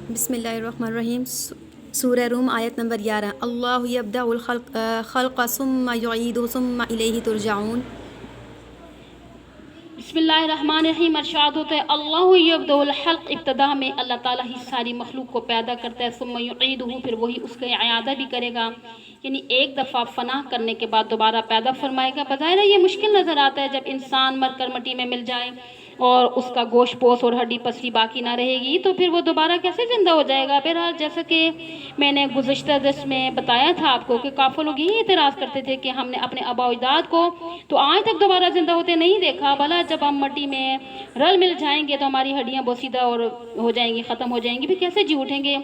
بسم اللہ الرحمن الرحیم۔ سورہ روم آیت نمبر 11۔ اللہ یبدأ الخلق ثم یعیدہ ثم الیہ ترجعون۔ بسم اللہ الرحمن الرحیم۔ ارشاد ہوتا ہے اللہ یبدأ الخلق، ابتدا میں اللہ تعالیٰ ہی ساری مخلوق کو پیدا کرتا ہے، ثم یعیدہ، پھر وہی اس کا اعادہ بھی کرے گا، یعنی ایک دفعہ فنا کرنے کے بعد دوبارہ پیدا فرمائے گا۔ بظاہر یہ مشکل نظر آتا ہے جب انسان مر کر مٹی میں مل جائے اور اس کا گوشت پوست اور ہڈی پسلی باقی نہ رہے گی تو پھر وہ دوبارہ کیسے زندہ ہو جائے گا۔ بہرحال جیسا کہ میں نے گزشتہ درس میں بتایا تھا آپ کو کہ کافر لوگ یہی اعتراض کرتے تھے کہ ہم نے اپنے آباء و اجداد کو تو آج تک دوبارہ زندہ ہوتے نہیں دیکھا، بھلا جب ہم مٹی میں رل مل جائیں گے تو ہماری ہڈیاں بوسیدہ اور ہو جائیں گی، ختم ہو جائیں گی، پھر کیسے جی اٹھیں گے۔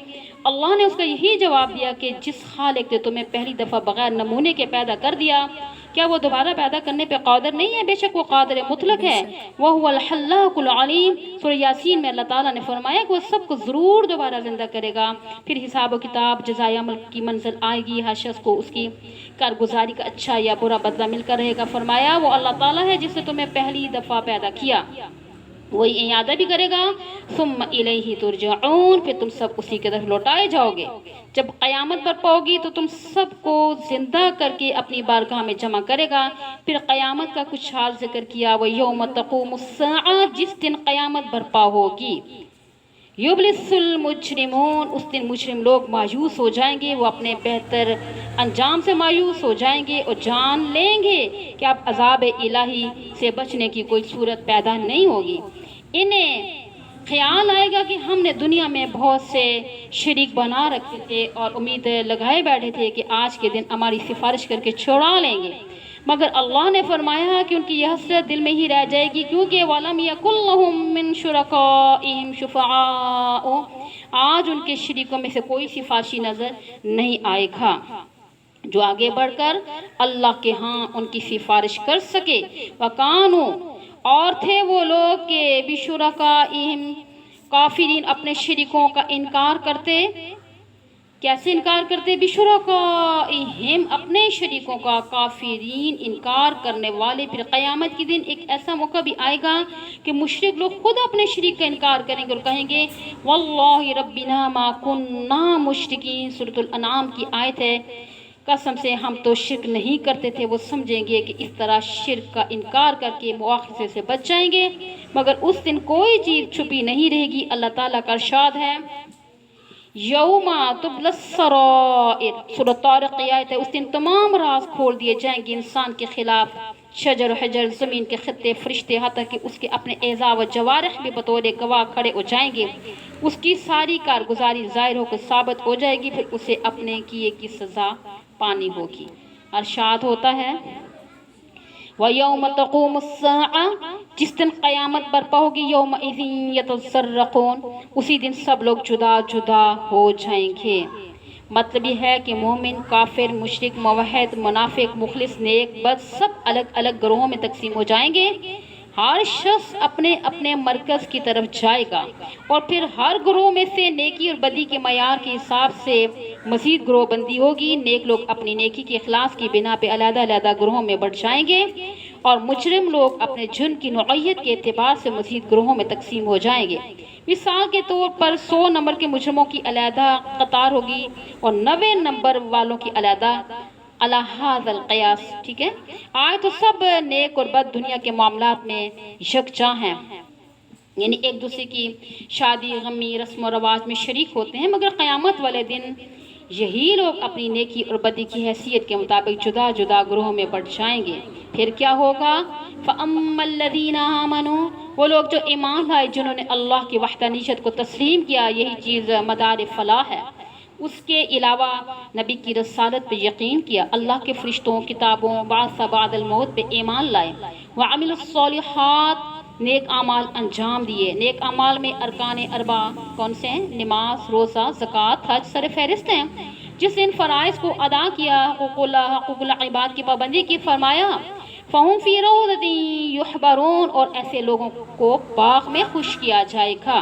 اللہ نے اس کا یہی جواب دیا کہ جس خالق نے تمہیں پہلی دفعہ بغیر نمونے کے پیدا کر دیا، کیا وہ دوبارہ پیدا کرنے پہ قادر نہیں ہے؟ بے شک وہ قادر مطلق ہے۔ وَهُوَ الْخَلَّاقُ الْعَلِيمُ۔ سورہ یاسین میں اللہ تعالیٰ نے فرمایا کہ وہ سب کو ضرور دوبارہ زندہ کرے گا، پھر حساب و کتاب، جزائے عمل کی منزل آئے گی، ہر شخص کو اس کی کارگزاری کا اچھا یا برا بدلہ مل کر رہے گا۔ فرمایا وہ اللہ تعالیٰ ہے جس نے تمہیں پہلی دفعہ پیدا کیا، وہی اعادہ بھی کرے گا۔ ثم الیہ ترجعون، پھر تم سب اسی کی طرف لوٹائے جاؤ گے۔ جب قیامت برپا ہوگی تو تم سب کو زندہ کر کے اپنی بارگاہ میں جمع کرے گا۔ پھر قیامت کا کچھ حال ذکر کیا، وَيَوْمَ تَقُومُ السَّاعَةُ، جس دن قیامت برپا ہوگی، یبلس المجرمون، اس دن مجرم لوگ مایوس ہو جائیں گے، وہ اپنے بہتر انجام سے مایوس ہو جائیں گے اور جان لیں گے کہ اب عذاب الہی سے بچنے کی کوئی صورت پیدا نہیں ہوگی۔ انہیں خیال آئے گا کہ ہم نے دنیا میں بہت سے شریک بنا رکھے تھے اور امید لگائے بیٹھے تھے کہ آج کے دن ہماری سفارش کر کے چھڑا لیں گے، مگر اللہ نے فرمایا کہ ان کی یہ حسرت دل میں ہی رہ جائے گی، کیونکہ وَلَمْ يَكُنْ لَهُم مِّن شُرَكَائِهِمْ شُفَعَاءُ، آج ان کے شریکوں میں سے کوئی سفارشی نظر نہیں آئے گا جو آگے بڑھ کر اللہ کے ہاں ان کی سفارش کر سکے۔ وَكَانُوا، اور تھے وہ لوگ کہ بِشُرَكَائِهِمْ کافرین، اپنے شریکوں کا انکار کرتے۔ کیسے انکار کرتے؟ بِشُرَكَائِهِمْ، اپنے شریکوں کا، کافرین انکار کرنے والے۔ پھر قیامت کے دن ایک ایسا موقع بھی آئے گا کہ مشرک لوگ خود اپنے شریک کا انکار کریں گے اور کہیں گے وَاللَّهِ رَبِّنَا مَا كُنَّا مُشْرِكِينَ۔ سورۃ الانعام کی آیت ہے، قسم سے ہم تو شرک نہیں کرتے تھے۔ وہ سمجھیں گے کہ اس طرح شرک کا انکار کر کے مواخذے سے بچ جائیں گے، مگر اس دن کوئی چیز چھپی نہیں رہے گی۔ اللہ تعالیٰ کا ارشاد ہے یوم تبلی السرائر، سورۃ طارق کی آیت ہے، اس دن تمام راز کھول دیے جائیں گے انسان کے خلاف، شجر و حجر، زمین کے خطے، فرشتے، حتیٰ کہ اس کے اپنے اعضاء و جوارح بھی بطور گواہ کھڑے ہو جائیں گے۔ اس کی ساری کارگزاری ظاہر ہو کر ثابت ہو جائے گی، پھر اسے اپنے کیے کی سزا پانی ہوگی۔ ارشاد ہوتا ہے وَيَوْمَ تَقُومُ السَّاعَةُ، جس دن قیامت برپا ہوگی، يَوْمَئِذٍ يَتَفَرَّقُونَ، اسی دن سب لوگ جدا جدا ہو جائیں گے۔ مطلب یہ ہے کہ مومن، کافر، مشرک، موحد، منافق، مخلص، نیک، بد، سب الگ الگ گروہوں میں تقسیم ہو جائیں گے۔ ہر شخص اپنے اپنے مرکز کی طرف جائے گا اور پھر ہر گروہ میں سے نیکی اور بدی کے معیار کے حساب سے مزید گروہ بندی ہوگی۔ نیک لوگ اپنی نیکی کے اخلاص کی بنا پہ علیحدہ علیحدہ گروہوں میں بٹ جائیں گے اور مجرم لوگ اپنے جرم کی نوعیت کے اعتبار سے مزید گروہوں میں تقسیم ہو جائیں گے۔ مثال کے طور پر 100 نمبر کے مجرموں کی علیحدہ قطار ہوگی اور 90 نمبر والوں کی علیحدہ علی ھذا القیاس، ٹھیک ہے۔ آج تو سب نیک اور بد دنیا کے معاملات میں یکجا ہیں، یعنی ایک دوسرے کی شادی، غمی، رسم و رواج میں شریک ہوتے ہیں، مگر قیامت والے دن یہی لوگ اپنی نیکی اور بدی کی حیثیت کے مطابق جدا جدا گروہوں میں بٹ جائیں گے۔ پھر کیا ہوگا؟ فَأَمَّا الَّذِينَ آمَنُوا، وہ لوگ جو ایمان لائے، جنہوں نے اللہ کی وحدانیت کو تسلیم کیا، یہی چیز مدار فلاح ہے۔ اس کے علاوہ نبی کی رسالت پہ یقین کیا، اللہ کے فرشتوں، کتابوں، بعث بعد الموت پہ ایمان لائے، وعملوا الصالحات، نیک اعمال انجام دیے۔ نیک اعمال میں ارکان اربع کون سے ہیں؟ نماز، روزہ، زکوٰۃ، حج سر فہرست ہیں۔ جس نے ان فرائض کو ادا کیا، حقوق العباد کی پابندی کی، فرمایا فَهُمْ فِي رَوْضَةٍ يُحْبَرُونَ، اور ایسے لوگوں کو باغ میں خوش کیا جائے گا۔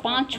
5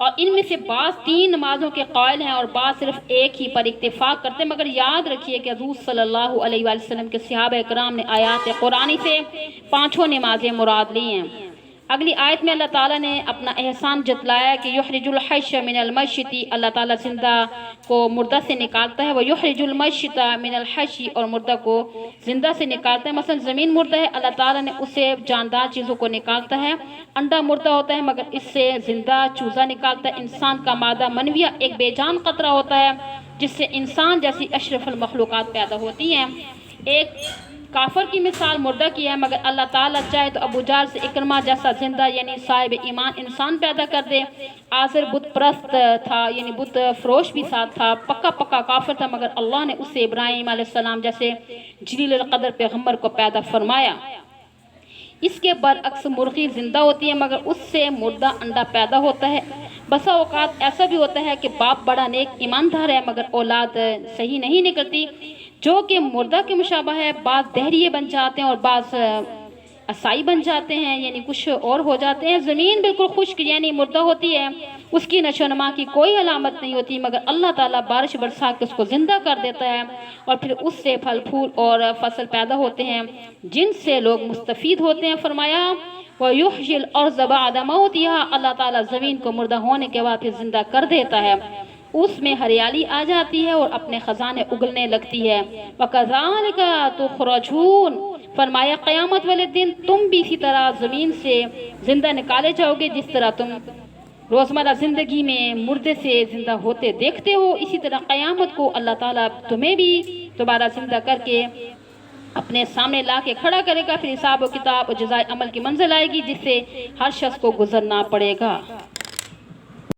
اور ان میں سے بعض 3 نمازوں کے قائل ہیں اور بعض صرف ایک ہی پر اکتفاق کرتے ہیں، مگر یاد رکھیے کہ حضور صلی اللہ علیہ وآلہ وسلم کے صحابہ کرام نے آیات قرآنی سے 5 نمازیں مراد لی ہیں۔ اگلی آیت میں اللہ تعالیٰ نے اپنا احسان جتلایا کہ یخرج الحش من المیت، اللہ تعالیٰ زندہ کو مردہ سے نکالتا ہے، وہ یخرج المیت من الحش، اور مردہ کو زندہ سے نکالتا ہے۔ مثلا زمین مردہ ہے، اللہ تعالیٰ نے اس سے جاندار چیزوں کو نکالتا ہے۔ انڈا مردہ ہوتا ہے مگر اس سے زندہ چوزا نکالتا ہے۔ انسان کا مادہ منویہ ایک بے جان قطرہ ہوتا ہے جس سے انسان جیسی اشرف المخلوقات پیدا ہوتی ہیں۔ ایک کافر کی مثال مردہ کی ہے، مگر اللہ تعالیٰ چاہے تو ابو جہل سے اکرمہ جیسا زندہ یعنی صاحب ایمان انسان پیدا کر دے۔ آزر بت پرست تھا، یعنی بت فروش بھی ساتھ تھا، پکا کافر تھا، مگر اللہ نے اس سے ابراہیم علیہ السلام جیسے جلیل القدر پیغمبر کو پیدا فرمایا۔ اس کے برعکس مرغی زندہ ہوتی ہے مگر اس سے مردہ انڈا پیدا ہوتا ہے۔ بسا اوقات ایسا بھی ہوتا ہے کہ باپ بڑا نیک ایماندار ہے مگر اولاد صحیح نہیں نکلتی، جو کہ مردہ کے مشابہ ہے۔ بعض دہریے بن جاتے ہیں اور بعض عصائی بن جاتے ہیں، یعنی کچھ اور ہو جاتے ہیں۔ زمین بالکل خشک یعنی مردہ ہوتی ہے، اس کی نشو و نما کی کوئی علامت نہیں ہوتی، مگر اللہ تعالیٰ بارش برسا کے اس کو زندہ کر دیتا ہے اور پھر اس سے پھل پھول اور فصل پیدا ہوتے ہیں جن سے لوگ مستفید ہوتے ہیں۔ فرمایا وَيُحْيِي الْأَرْضَ بَعْدَ مَوْتِهَا، اللہ تعالیٰ زمین کو مردہ ہونے کے بعد پھر زندہ کر دیتا ہے، اس میں ہریالی آ جاتی ہے اور اپنے خزانے اگلنے لگتی ہے۔ وَكَذَلِكَ تُخْرَجُونَ، فرمایا قیامت والے دن تم بھی اسی طرح زمین سے زندہ نکالے جاؤ گے، جس طرح تم روزمرہ زندگی میں مردے سے زندہ ہوتے دیکھتے ہو، اسی طرح قیامت کو اللہ تعالیٰ تمہیں بھی دوبارہ زندہ کر کے اپنے سامنے لا کے کھڑا کرے گا، پھر حساب و کتاب اور جزائے عمل کی منزل آئے گی جس سے ہر شخص کو گزرنا پڑے گا۔